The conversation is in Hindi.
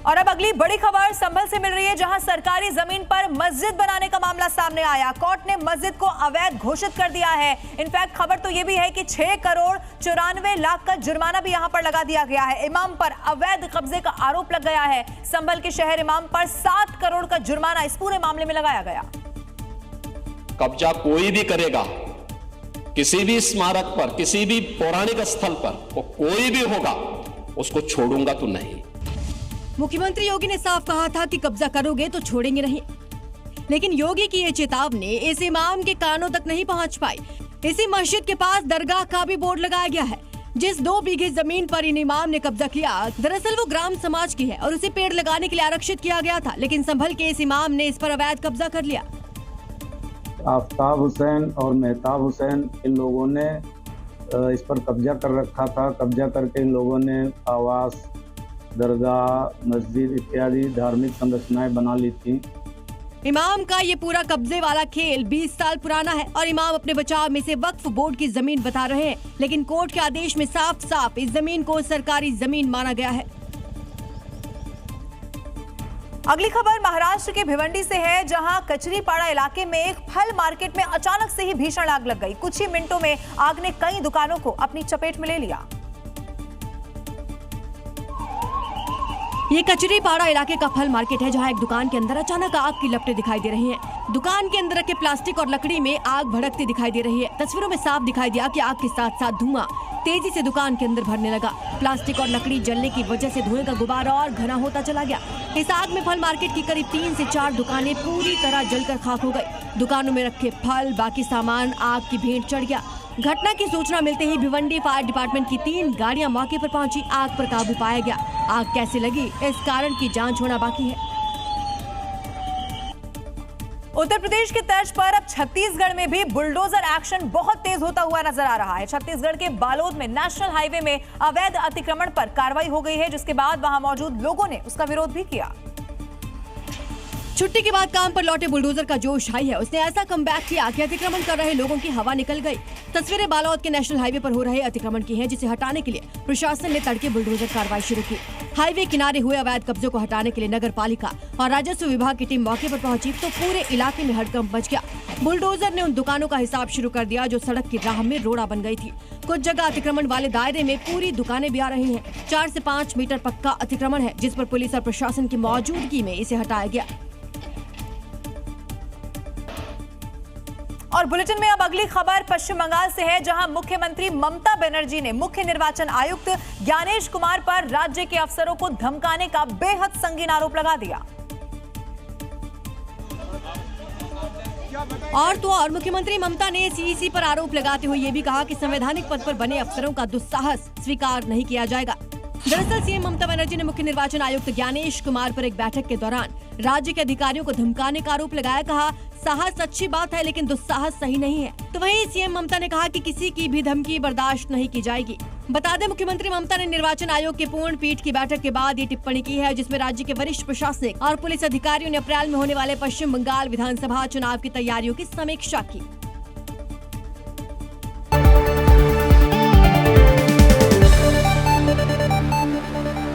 और अब अगली बड़ी खबर संभल से मिल रही है, जहां सरकारी जमीन पर मस्जिद बनाने का मामला सामने आया। कोर्ट ने मस्जिद को अवैध घोषित कर दिया है। इनफैक्ट खबर तो यह भी है कि 6 करोड़ 94 लाख का जुर्माना भी यहां पर लगा दिया गया है। इमाम पर अवैध कब्जे का आरोप लग गया है। संभल के शहर इमाम पर 7 करोड़ का जुर्माना इस पूरे मामले में लगाया गया। कब्जा कोई भी करेगा किसी भी स्मारक पर, किसी भी पौराणिक स्थल पर, वो कोई भी होगा, उसको छोड़ूंगा तो नहीं। मुख्यमंत्री योगी ने साफ कहा था कि कब्जा करोगे तो छोड़ेंगे नहीं, लेकिन योगी की ये चेतावनी इस इमाम के कानों तक नहीं पहुंच पाई। इसी मस्जिद के पास दरगाह का भी बोर्ड लगाया गया है। जिस 2 बीघे जमीन पर इन इमाम ने कब्जा किया, दरअसल वो ग्राम समाज की है और उसे पेड़ लगाने के लिए आरक्षित किया गया था, लेकिन संभल के इस इमाम ने इस पर अवैध कब्जा कर लिया। आफ्ताब हुसैन और मेहताब हुसैन, इन लोगों ने इस पर कब्जा कर रखा था। कब्जा करके इन लोगों ने आवास, दरगाह, मस्जिद इत्यादि धार्मिक संरचनाएं बना ली थी। इमाम का ये पूरा कब्जे वाला खेल 20 साल पुराना है और इमाम अपने बचाव में से वक्फ बोर्ड की जमीन बता रहे हैं, लेकिन कोर्ट के आदेश में साफ साफ इस जमीन को सरकारी जमीन माना गया है। अगली खबर महाराष्ट्र के भिवंडी से है, जहां कचरीपाड़ा इलाके में एक फल मार्केट में अचानक से ही भीषण आग लग गई। कुछ ही मिनटों में आग ने कई दुकानों को अपनी चपेट में ले लिया। ये कचरीपाड़ा इलाके का फल मार्केट है, जहां एक दुकान के अंदर अचानक आग की लपटें दिखाई दे रही हैं। दुकान के अंदर रखे प्लास्टिक और लकड़ी में आग भड़कती दिखाई दे रही है। तस्वीरों में साफ दिखाई दिया कि आग के साथ साथ धुआं तेजी से दुकान के अंदर भरने लगा। प्लास्टिक और लकड़ी जलने की वजह से धुएं का गुबार और घना होता चला गया। इस आग में फल मार्केट की करीब 3 से 4 दुकानें पूरी तरह जलकर खाक हो गई। दुकानों में रखे फल, बाकी सामान आग की भेंट चढ़ गया। घटना की सूचना मिलते ही भिवंडी फायर डिपार्टमेंट की 3 गाड़ियां मौके पर पहुंची। आग पर काबू पाया गया। आग कैसे लगी, इस कारण की जांच होना बाकी है। उत्तर प्रदेश की तर्ज पर अब छत्तीसगढ़ में भी बुलडोजर एक्शन बहुत तेज होता हुआ नजर आ रहा है। छत्तीसगढ़ के बालोद में नेशनल हाईवे में अवैध अतिक्रमण पर कार्रवाई हो गई है, जिसके बाद वहां मौजूद लोगों ने उसका विरोध भी किया। छुट्टी के बाद काम पर लौटे बुलडोजर का जोश हाई है। उसने ऐसा कमबैक किया कि अतिक्रमण कर रहे लोगों की हवा निकल गई। तस्वीरें बालोद के नेशनल हाईवे पर हो रहे अतिक्रमण की हैं, जिसे हटाने के लिए प्रशासन ने तड़के बुलडोजर कार्रवाई शुरू की। हाईवे किनारे हुए अवैध कब्जों को हटाने के लिए नगर पालिका और राजस्व विभाग की टीम मौके पर पहुंची तो पूरे इलाके में हड़कंप मच गया। बुलडोजर ने उन दुकानों का हिसाब शुरू कर दिया जो सड़क की राह में रोड़ा बन गई थी। कुछ जगह अतिक्रमण वाले दायरे में पूरी दुकानें भी आ रही हैं। 4 से 5 मीटर पक्का अतिक्रमण है, जिस पर पुलिस और प्रशासन की मौजूदगी में इसे हटाया गया। और बुलेटिन में अब अगली खबर पश्चिम बंगाल से है, जहां मुख्यमंत्री ममता बनर्जी ने मुख्य निर्वाचन आयुक्त ज्ञानेश कुमार पर राज्य के अफसरों को धमकाने का बेहद संगीन आरोप लगा दिया। और मुख्यमंत्री ममता ने सीईसी पर आरोप लगाते हुए ये भी कहा कि संवैधानिक पद पर बने अफसरों का दुस्साहस स्वीकार नहीं किया जाएगा। दरअसल सीएम ममता बनर्जी ने मुख्य निर्वाचन आयुक्त ज्ञानेश कुमार पर एक बैठक के दौरान राज्य के अधिकारियों को धमकाने का आरोप लगाया। कहा, साहस अच्छी बात है लेकिन दुस्साहस सही नहीं है। तो वहीं सीएम ममता ने कहा कि किसी की भी धमकी बर्दाश्त नहीं की जाएगी। बता दें, मुख्यमंत्री ममता ने निर्वाचन आयोग के पूर्ण पीठ की बैठक के बाद ये टिप्पणी की है, जिसमें राज्य के वरिष्ठ प्रशासनिक और पुलिस अधिकारियों ने अप्रैल में होने वाले पश्चिम बंगाल विधानसभा चुनाव की तैयारियों की समीक्षा की।